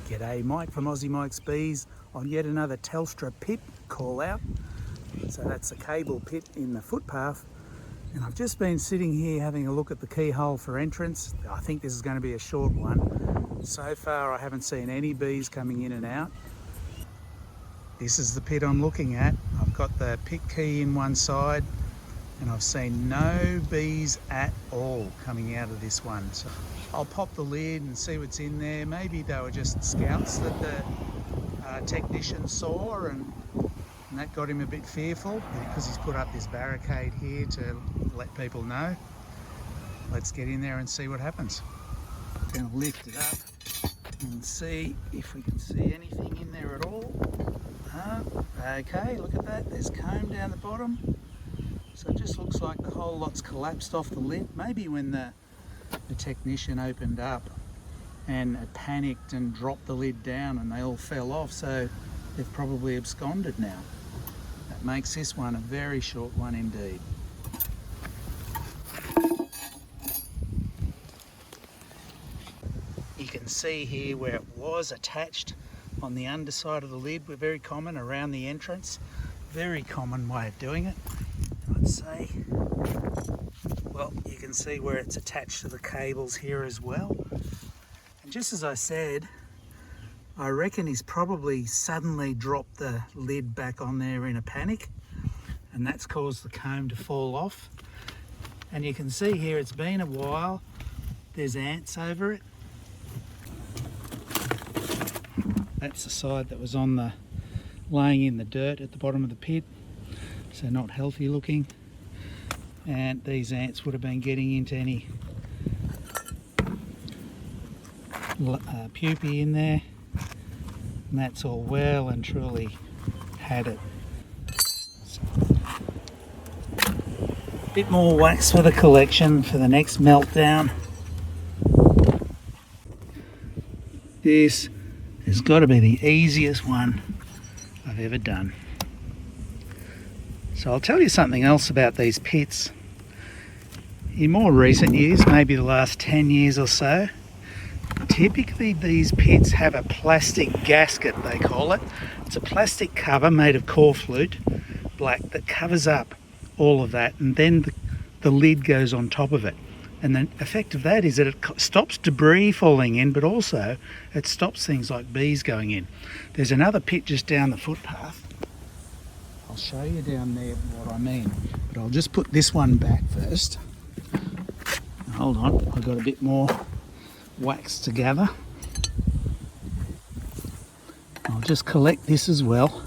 G'day, Mike from Aussie Mike's Bees on yet another Telstra pit call out. So that's a cable pit in the footpath, and I've just been sitting here having a look at the keyhole for entrance. I think this is going to be a short one. So far I haven't seen any bees coming in and out. This is the pit I'm looking at. I've got the pit key in one side and I've seen no bees at all coming out of this one. So I'll pop the lid and see what's in there. Maybe they were just scouts that the technician saw and that got him a bit fearful because he's put up this barricade here to let people know. Let's get in there and see what happens. I'm going to lift it up and see if we can see anything in there at all. Okay, look at that, there's comb down the bottom. So it just looks like the whole lot's collapsed off the lid. Maybe when the technician opened up and panicked and dropped the lid down and they all fell off, so they've probably absconded now. That makes this one a very short one indeed. You can see here where it was attached on the underside of the lid. We're very common around the entrance. Very common way of doing it, I'd say. Well, you can see where it's attached to the cables here as well. And just as I said, I reckon he's probably suddenly dropped the lid back on there in a panic, and that's caused the comb to fall off. And you can see here it's been a while. There's ants over it. That's the side that was on the laying in the dirt at the bottom of the pit, so not healthy looking. And these ants would have been getting into any pupae in there, and that's all well and truly had it. So, a bit more wax for the collection for the next meltdown. This has got to be the easiest one I've ever done. So I'll tell you something else about these pits. In more recent years, maybe the last 10 years or so, typically these pits have a plastic gasket, they call it. It's a plastic cover made of core flute black that covers up all of that, and then the lid goes on top of it. And the effect of that is that it stops debris falling in, but also it stops things like bees going in. There's another pit just down the footpath. I'll show you down there what I mean, but I'll just put this one back first. Hold on, I've got a bit more wax to gather. I'll just collect this as well.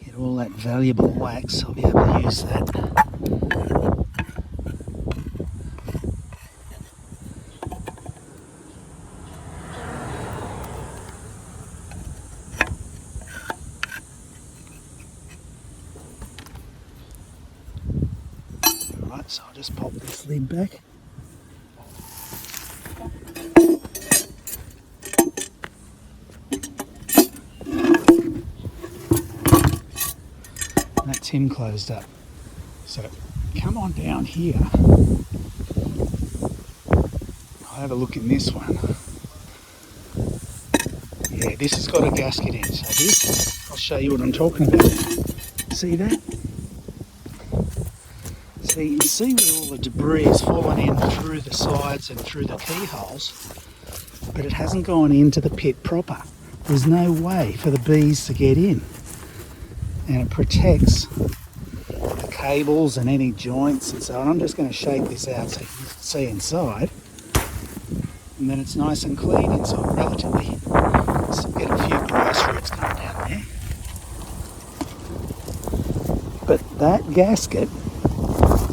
Get all that valuable wax, I'll be able to use that. So I'll just pop this lid back. That's him closed up. So come on down here. I'll have a look in this one. Yeah, this has got a gasket in. So this, I'll show you what I'm talking about. See that? So you can see where all the debris has fallen in through the sides and through the keyholes, but it hasn't gone into the pit proper. There's no way for the bees to get in, and it protects the cables and any joints and so on. I'm just going to shake this out so you can see inside, and then it's nice and clean inside relatively. So get a few grass roots coming down there. But that gasket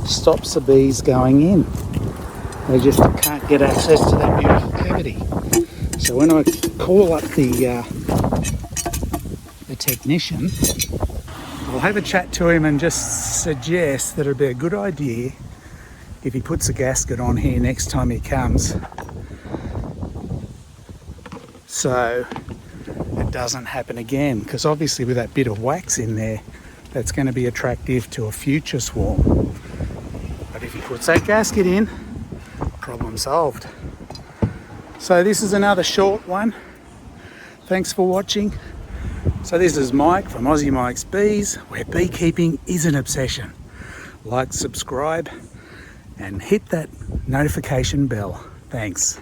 stops the bees going in. They just can't get access to that beautiful cavity. So when I call up the technician, I'll have a chat to him and just suggest that it'd be a good idea if he puts a gasket on here next time he comes. So it it doesn't happen again, because obviously with that bit of wax in there, that's going to be attractive to a future swarm. But if he puts that gasket in, problem solved. So this is another short one. Thanks for watching. So this is Mike from Aussie Mike's Bees, where beekeeping is an obsession. Like, subscribe, and hit that notification bell. Thanks.